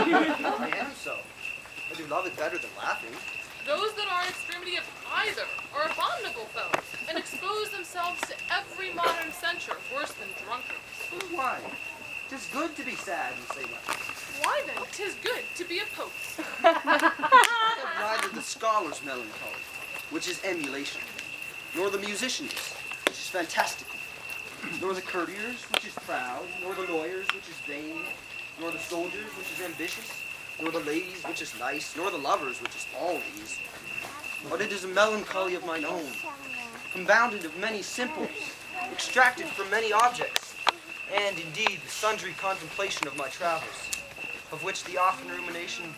I am so. I do love it better than laughing. Those that are in extremity of either are abominable fellows, and expose themselves to every modern censure worse than drunkards. Why? 'Tis good to be sad and say nothing. Why then, 'tis good to be a pope. Neither the scholar's melancholy, which is emulation, nor the musician's, which is fantastical, nor the courtier's, which is proud, nor the lawyer's, which is vain, nor the soldier's, which is ambitious, nor the lady's, which is nice, nor the lover's, which is all these. But it is a melancholy of mine own, compounded of many simples, extracted from many objects, and indeed the sundry contemplation of my travels, of which the often rumination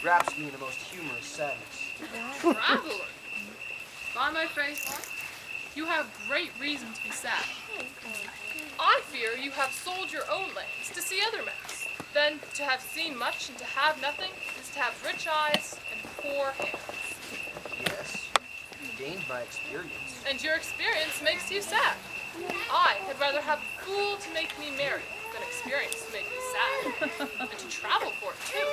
wraps me in a most humorous sadness. Traveler! By my faith, you have great reason to be sad. I fear you have sold your own lands to see other men's. Then to have seen much and to have nothing is to have rich eyes and poor hands. Yes, gained by experience. And your experience makes you sad. I had rather have a fool to make me merry than experience to make me sad. And to travel for it, too.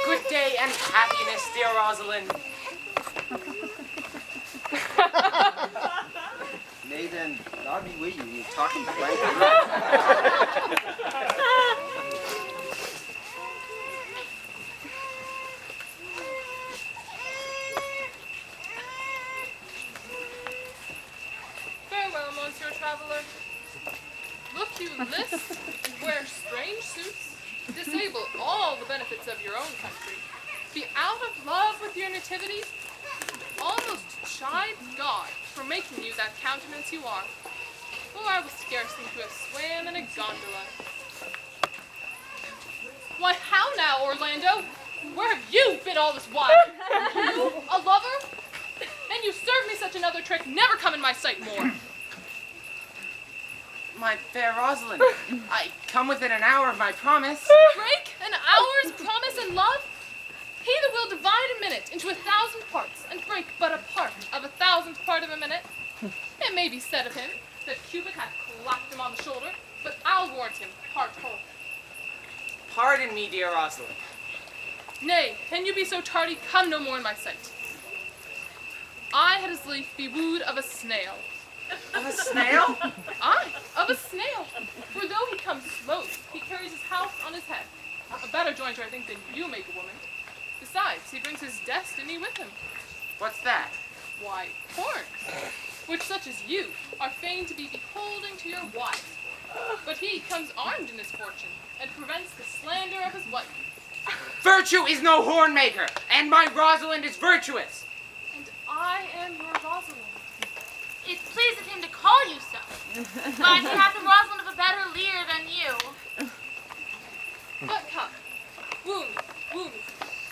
Good day and happiness, dear Rosalind. Nay then, God be with you, you talking blank. Farewell, Monsieur Traveler. Look you list and wear strange suits, disable all the benefits of your own country, be out of love with your nativity, almost chide God for making you that countenance you are, or I will scarce think to have swam in a gondola. Why, how now, Orlando? Where have you been all this while? You, a lover? And you serve me such another trick, never come in my sight more. My fair Rosalind, I come within an hour of my promise. Break an hour's promise and love? He that will divide a minute into 1,000 parts and break but a part of 1,000th part of a minute. It may be said of him that Cupid hath clapped him on the shoulder, but I'll warrant him heart whole. Pardon me, dear Rosalind. Nay, can you be so tardy? Come no more in my sight. I had as lief be wooed of a snail. Of a snail? Aye, of a snail. For though he comes slowly, he carries his house on his head. A better jointer, I think, than you make a woman. Besides, he brings his destiny with him. What's that? Why, horns, which such as you are fain to be beholding to your wife. But he comes armed in his fortune, and prevents the slander of his wife. Virtue is no horn maker, and my Rosalind is virtuous. And I am your Rosalind. It pleaseth him to call you so. But he hath a Rosalind of a better leer than you. But come, woo me,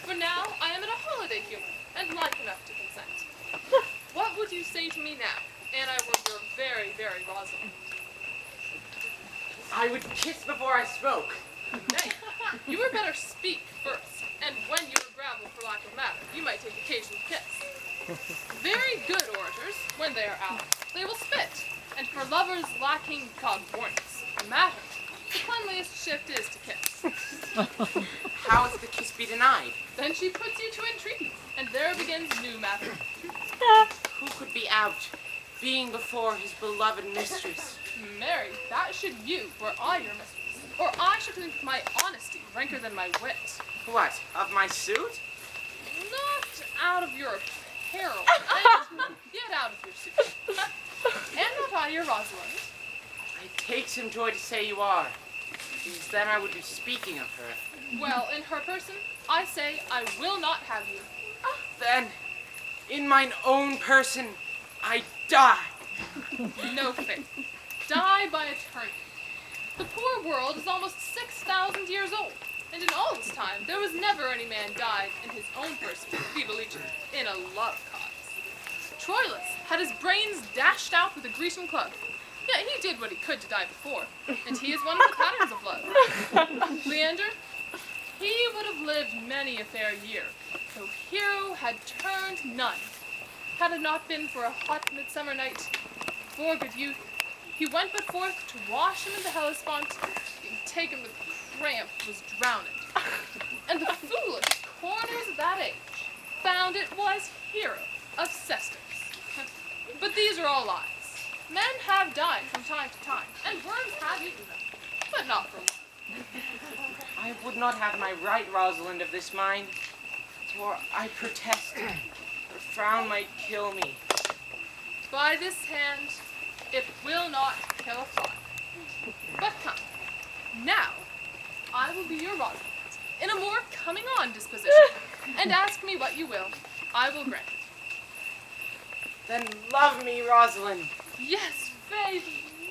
for now I am in a holiday humor, and like enough to consent. What would you say to me now, and I were your very, very Rosalind? I would kiss before I spoke. Nay, you were better speak first, and when you were gravel for lack of matter, you might take occasion to kiss. Very good orators, when they are out, they will spit, and for lovers lacking cogbornics, matter, the cleanliest shift is to kiss. How if the kiss be denied? Then she puts you to entreaty, and there begins new matter. Who could be out, being before his beloved mistress? Marry, that should you, were I your mistress, or I should think my honesty ranker than my wit. What, of my suit? Not out of your apparel, and yet out of your suit. And not I your Rosalind. I take some joy to say you are, because then I would be speaking of her. Well, in her person, I say I will not have you. Then, in mine own person, I die. No faith. Die by eternity. The poor world is almost 6,000 years old, and in all this time there was never any man died in his own person, be beleaguered, in a love cause. Troilus had his brains dashed out with a Grecian club. Yet he did what he could to die before, and he is one of the patterns of love. Leander, he would have lived many a fair year, though Hero had turned none. Had it not been for a hot midsummer night, for good youth, he went but forth to wash him in the Hellespont, and take him with tramp was drowned, and the foolish coroners of that age found it was Hero of Sestos. But these are all lies. Men have died from time to time, and worms have eaten them, but not for long. I would not have my right, Rosalind, of this mind, for I protest, her frown might kill me. By this hand, it will not kill a fly. But come, now I will be your Rosalind, in a more coming-on disposition, and ask me what you will. I will grant it. Then love me, Rosalind. Yes, faith,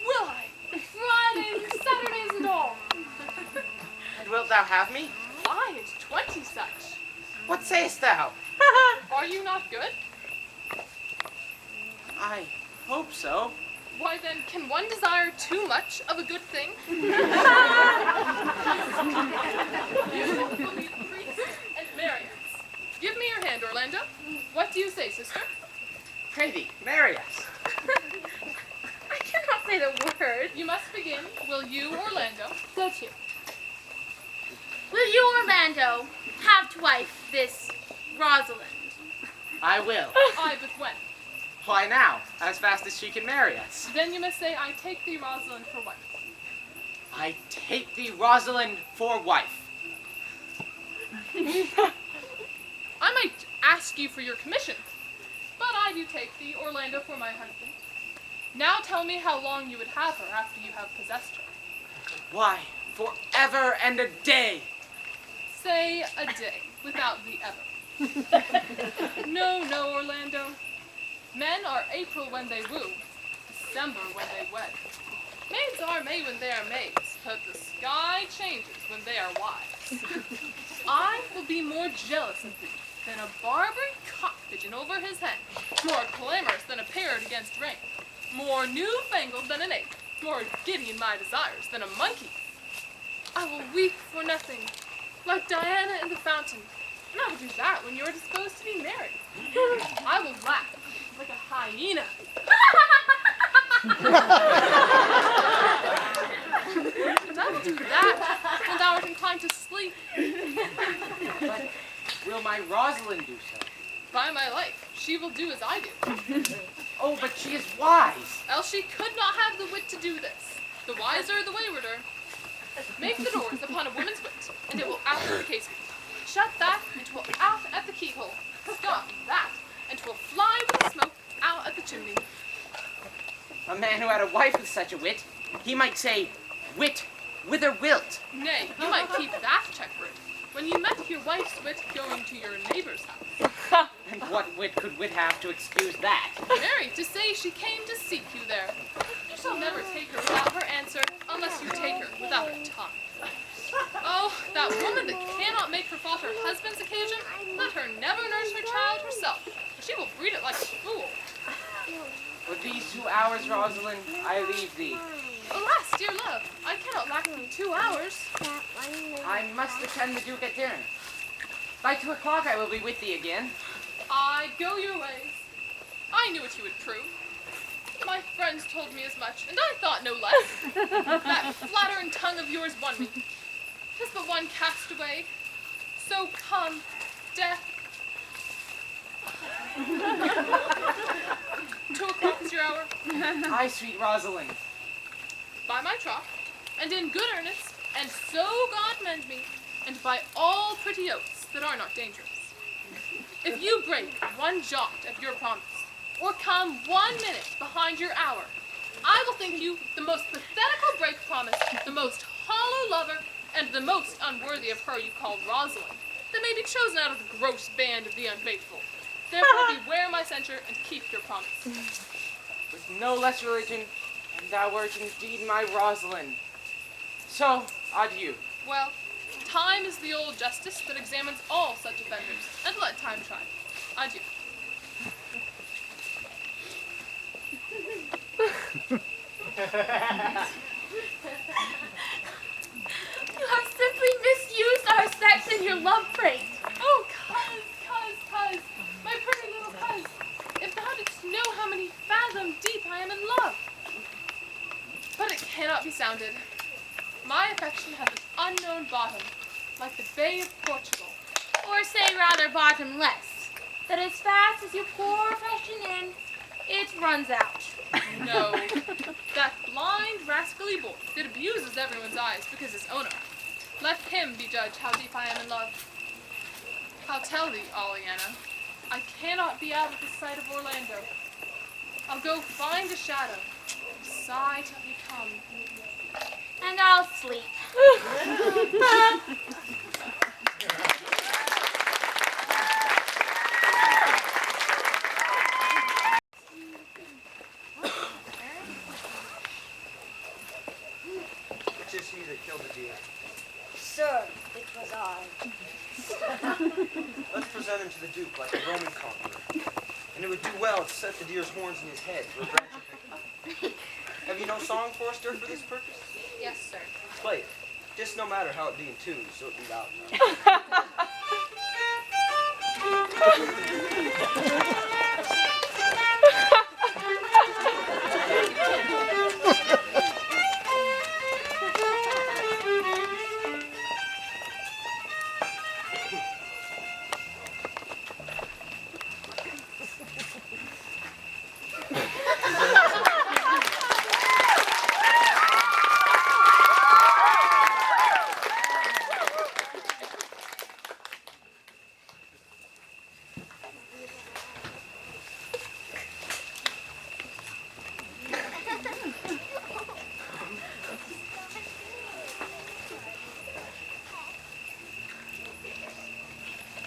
will I. Fridays, Saturdays, and all. And wilt thou have me? Aye, and 20 such. What sayest thou? Are you not good? I hope so. Why then, can one desire too much of a good thing? You will be priests and Marians. Give me your hand, Orlando. What do you say, sister? Pray thee, marry us. I cannot say the word. You must begin. Will you, Orlando? Go to. Will you, Orlando, have to wife this Rosalind? I will. Aye, but when? Why now? As fast as she can marry us. Then you must say, I take thee, Rosalind, for wife. I take thee, Rosalind, for wife. I might ask you for your commission, but I do take thee, Orlando, for my husband. Now tell me how long you would have her after you have possessed her. Why, forever and a day. Say a day, without the ever. No, no, Orlando. Men are April when they woo, December when they wed. Maids are May when they are maids, but the sky changes when they are wives. I will be more jealous of thee than a Barbary cock pigeon over his hen, more clamorous than a parrot against rain, more newfangled than an ape, more giddy in my desires than a monkey. I will weep for nothing, like Diana in the fountain, and I will do that when you are disposed to be married. I will laugh like a hyena. And I will do that when thou art inclined to sleep. But will my Rosalind do so? By my life, she will do as I do. Oh, but she is wise. Else she could not have the wit to do this. The wiser, the waywarder. Make the doors upon a woman's wit, and it will out at the casement. Shut that, and 'twill out at the keyhole. Stop that, and 'twill fly with the smoke out at the chimney. A man who had a wife with such a wit, he might say, wit, whither wilt? Nay, you might keep that checkword. When you met your wife's wit going to your neighbor's house. And what wit could wit have to excuse that? Marry, to say she came to seek you there. You shall never take her without her answer, unless you take her without a tongue. Oh, that woman that cannot make her fault her husband's occasion, let her never nurse her child herself, or she will breed it like a fool. For these 2 hours, Rosalind, I leave thee. Alas, dear love, I cannot lack thee 2 hours. I must attend the Duke at dinner. By 2 o'clock I will be with thee again. I go your ways. I knew what you would prove. My friends told me as much, and I thought no less. That flattering tongue of yours won me. 'Tis but one cast away. So come, death. 2 o'clock is your hour. Aye, sweet Rosalind. By my troth, and in good earnest, and so God mend me, and by all pretty oaths that are not dangerous. If you break one jot of your promise, or come 1 minute behind your hour, I will think you the most pathetical break promise, the most hollow lover, and the most unworthy of her you call Rosalind, that may be chosen out of the gross band of the unfaithful. Therefore beware my censure, and keep your promise. With no less religion, and thou wert indeed my Rosalind. So, adieu. Well, time is the old justice that examines all such offenders, and let time try. Adieu. You have simply misused our sex in your love prank. Oh, cuz, my pretty little cuz, if thou didst know how many fathom deep I am in love. But it cannot be sounded. My affection has an unknown bottom, like the Bay of Portugal. Or say rather bottomless, that as fast as you pour a freshen in, it runs out. No, that blind, rascally boy that abuses everyone's eyes because his owner. Let him be judge how deep I am in love. I'll tell thee, Aliena, I cannot be out of the sight of Orlando. I'll go find a shadow, sigh till he come. And I'll sleep. Which is he that killed the deer? Sir, it was I. Let's present him to the Duke like a Roman conqueror. And it would do well to set the deer's horns in his head for a branch of victory. Have you no song for us, Dirk, for this purpose? Yes, sir. Play it. Just no matter how it be in tune, so it be loud enough.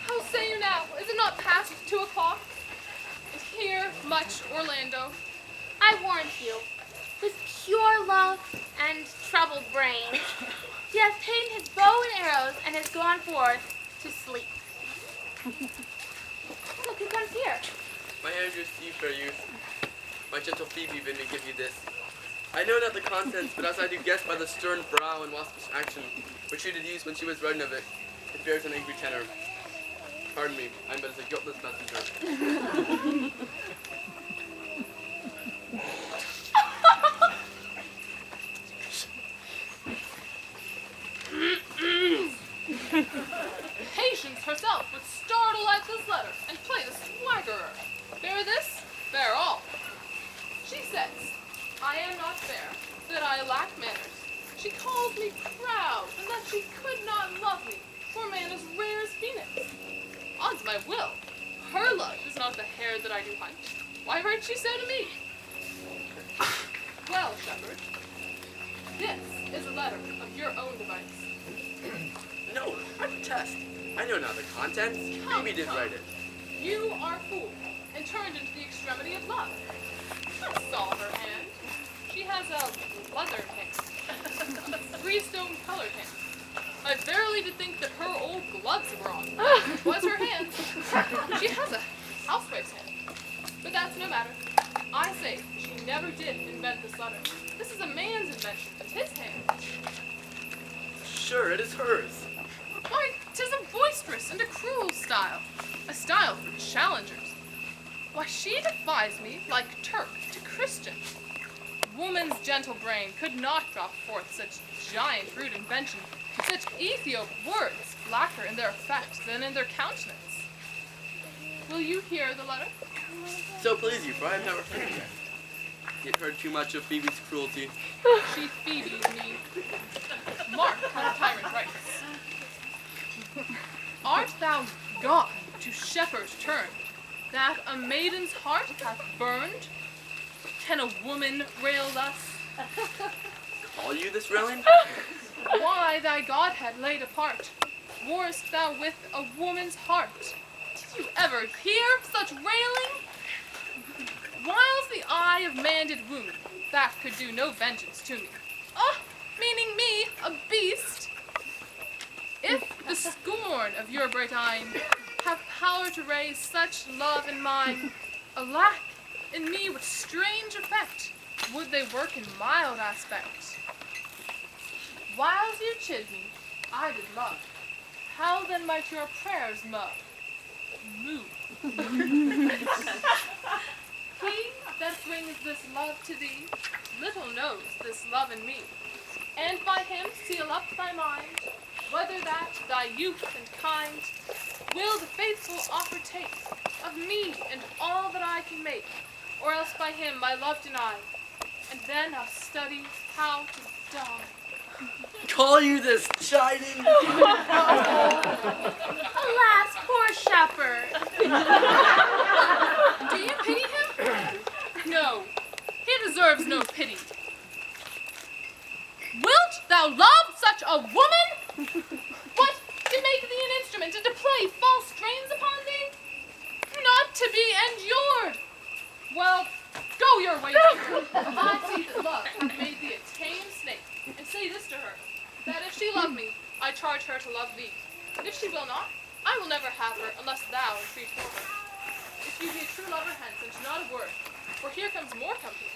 How say you now? Is it not past 2 o'clock? And here, much Orlando. I warned you, with pure love and troubled brain, he hath taken his bow and arrows and has gone forth to sleep. Look, who comes here? My hand is you, fair youth. My gentle Phoebe bid me give you this. I know not the contents, but as I do guess by the stern brow and waspish action which she did use when she was writing of it, it bears an angry tenor. Pardon me, I am but as a guiltless messenger. Patience herself would startle at this letter and play the swaggerer. Bear this, bear all. She says, I am not fair, that I lack manners. She calls me proud, and that she could not love me, for a man as rare as Phoenix. Odds my will, her love is not the hair that I do hunt. Why writes she so to me? Well, shepherd, this is a letter of your own device. No, I protest. I know not the contents. Come, Phoebe did come. write it. You are fooled and turned into the extremity of love. I saw her hand. She has a leather hand, freestone colored hand. I verily did think that her old gloves were on. It was her hand. She has a housewife's hand. But that's no matter. I say she never did invent this letter. This is a man's invention. It's his hand. Sure, it is hers. Why, 'tis a boisterous and a cruel style. A style for challengers. Why, she defies me like Turk to Christian. Woman's gentle brain could not draw forth such giant rude invention, such Ethiop words blacker in their effect than in their countenance. Will you hear the letter? So please you, for I have never heard it yet. Yet heard too much of Phoebe's cruelty. She Phoebes me. Mark how the tyrant writes. Art thou God to shepherd turn, that a maiden's heart hath burned? Can a woman rail thus? Call you this railing? Why thy Godhead laid apart, warst thou with a woman's heart? Did you ever hear such railing? Whiles the eye of man did wound, that could do no vengeance to me. Ah, meaning me, a beast. If the scorn of your bright eye have power to raise such love in mine, alack, in me with strange effect would they work in mild aspect. Whiles you chid me, I did love. How then might your prayers move? He that brings this love to thee, little knows this love in me. And by him seal up thy mind, whether that thy youth and kind will the faithful offer take of me and all that I can make, or else by him my love deny, and then I'll study how to die. Call you this shining. Alas, poor shepherd. Do you pity him? No, he deserves no pity. Wilt thou love such a woman? What, to make thee an instrument and to play false strains upon thee? Not to be endured. Well, go your way, dear. I see that love hath made thee a tame snake, and say this to her, that if she love me, I charge her to love thee. And if she will not, I will never have her unless thou entreat for her. If you be a true lover hence, and not a word, for here comes more company.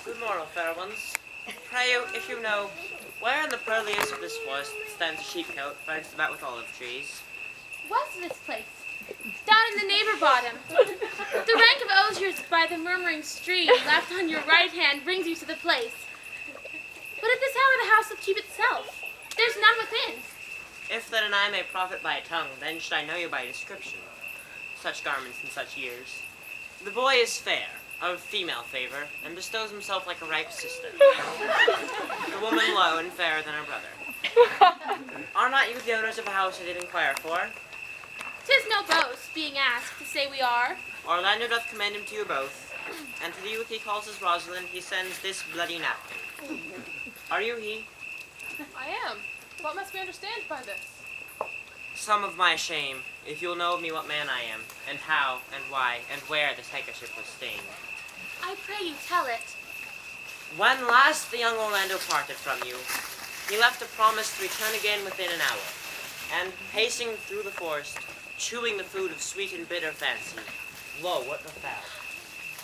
Good morrow, fair ones. Pray you, if you know, where in the purlieus of this forest stands a sheepcote fenced about with olive trees? What's this place? Down in the neighbor bottom. The rank of osiers by the murmuring stream left on your right hand brings you to the place. But at this hour the house will keep itself. There's none within. If then I may profit by a tongue, then should I know you by description. Such garments in such years. The boy is fair, of female favor, and bestows himself like a ripe sister. The woman low and fairer than her brother. Are not you the owners of a house I did inquire for? 'Tis no boast, being asked, to say we are. Orlando doth commend him to you both, and to the youth he calls his Rosalind, he sends this bloody napkin. Are you he? I am. What must we understand by this? Some of my shame, if you'll know of me what man I am, and how, and why, and where this handkerchief was stained. I pray you tell it. When last the young Orlando parted from you, he left a promise to return again within an hour, and pacing through the forest, chewing the food of sweet and bitter fancy, lo, what befell?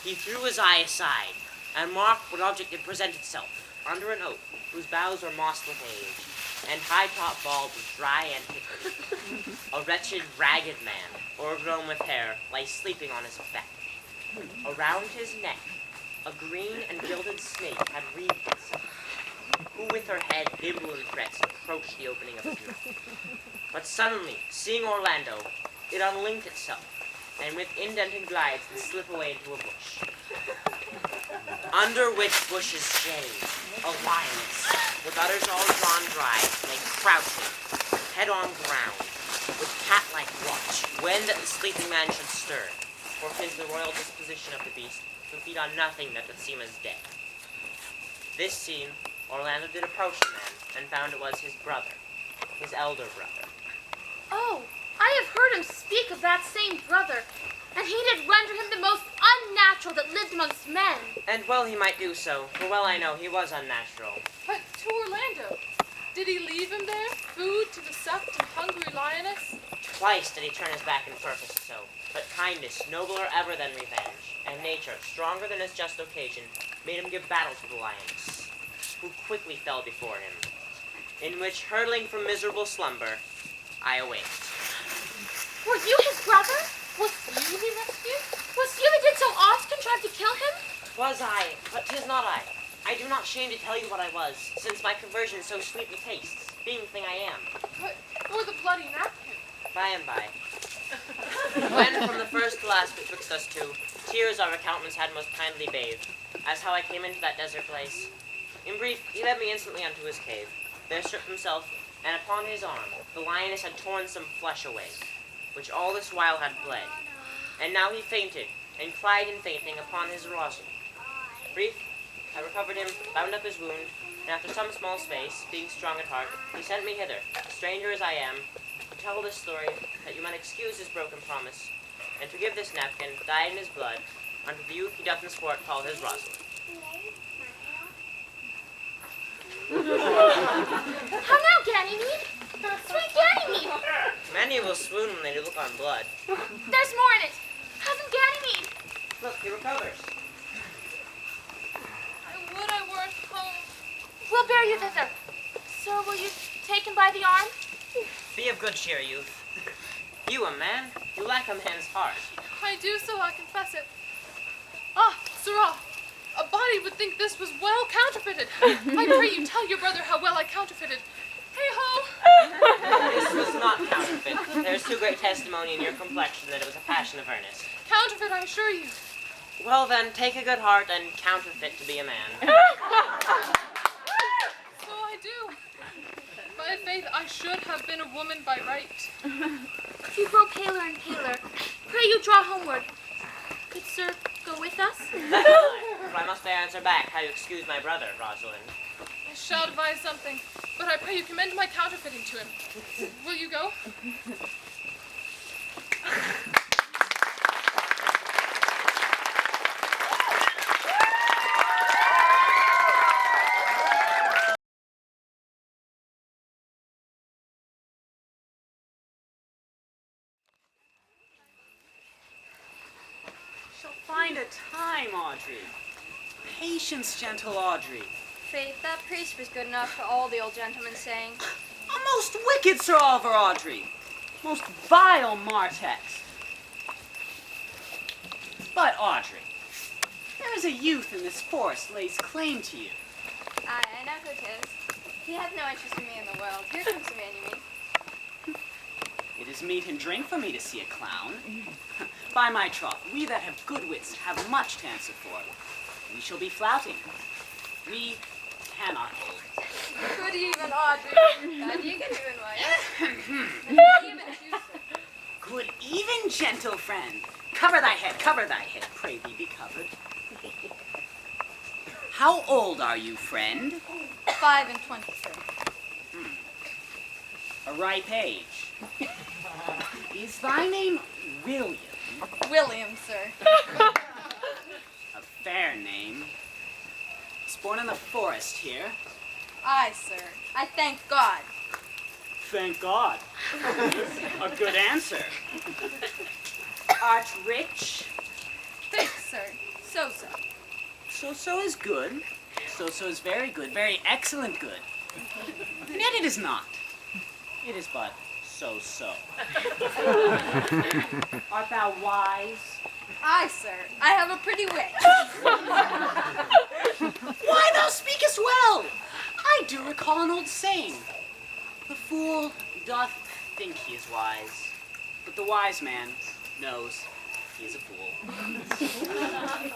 He threw his eye aside, and marked what object did present itself, under an oak, whose boughs were mossed with age, and high-top bald with dry antiquity. A wretched, ragged man, o'ergrown with hair, lay sleeping on his back. Around his neck, a green and gilded snake had wreathed itself, who with her head nimble in threats approached the opening of his mouth. But suddenly, seeing Orlando, it unlinked itself, and with indented glides did slip away into a bush. Under which bush's shade, a lioness, with udders all drawn dry, lay crouching, head on ground, with cat-like watch, when that the sleeping man should stir, for 'tis the royal disposition of the beast to feed on nothing that doth seem as dead. This seen, Orlando did approach the man, and found it was his brother, his elder brother. Oh, I have heard him speak of that same brother, and he did render him the most unnatural that lived amongst men. And well he might do so, for well I know he was unnatural. But to Orlando, did he leave him there, food to the sucked and hungry lioness? Twice did he turn his back and purpose so, but kindness, nobler ever than revenge, and nature, stronger than his just occasion, made him give battle to the lioness, who quickly fell before him, in which, hurtling from miserable slumber, I awaked. Were you his brother? Was you he rescued? Was you that did so oft contrive to kill him? Was I, but 'tis not I. I do not shame to tell you what I was, since my conversion so sweetly tastes, being the thing I am. But for the bloody napkin. By and by. When from the first to last betwixt us two, tears our countenance had most kindly bathed, as how I came into that desert place. In brief, he led me instantly unto his cave, there stripped himself, and upon his arm the lioness had torn some flesh away, which all this while had bled. And now he fainted, and cried in fainting upon his Rosalind. Brief, I recovered him, bound up his wound, and after some small space, being strong at heart, he sent me hither, stranger as I am, to tell this story, that you might excuse his broken promise, and to give this napkin, dyed in his blood, unto the youth he doth in sport call his Rosalind. How now, Ganymede? Sweet Ganymede! Many will swoon when they do look on blood. There's more in it. Cousin Ganymede! Look, he recovers. I would I were at home. We'll bear you thither. Sir, will you take him by the arm? Be of good cheer, youth. You a man? You lack a man's heart. I do so, I confess it. Ah, sirrah, A body would think this was well counterfeited. I pray you tell your brother how well I counterfeited. Hey ho! This was not counterfeit. There's too great testimony in your complexion that it was a passion of earnest. Counterfeit, I assure you. Well then, take a good heart and counterfeit to be a man. So I do. By faith, I should have been a woman by right. You grow paler and paler. Pray you draw homeward. Good sir, go with us? That's all. But I must bear answer back how you excuse my brother, Rosalind. I shall devise something, but I pray you commend my counterfeiting to him. Will you go? Shall find a time, Audrey. Patience, gentle Audrey. Faith, that priest was good enough for all the old gentlemen saying. A most wicked Sir Oliver Audrey. Most vile Martex. But, Audrey, there is a youth in this forest lays claim to you. Aye, I know who it is. He has no interest in me in the world. Here comes the man you mean. It is meat and drink for me to see a clown. By my troth, we that have good wits have much to answer for. We shall be flouting. We cannot hold. Good even, Audrey. God, you can even one. Even you, sir. Good even, gentle friend. Cover thy head, pray thee be covered. How old are you, friend? 5 and 20, sir. A ripe age. Is thy name William? William, sir. A fair name. Was born in the forest here. Aye, sir. I thank God. Thank God. A good answer. Art rich? Thanks, sir. So. So is good. So is very good. Very excellent good. And yet it is not. It is but so. Art thou wise? Aye, sir. I have a pretty wit. Why, thou speakest well. I do recall an old saying. The fool doth think he is wise, but the wise man knows he is a fool.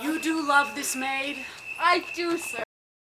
You do love this maid? I do, sir.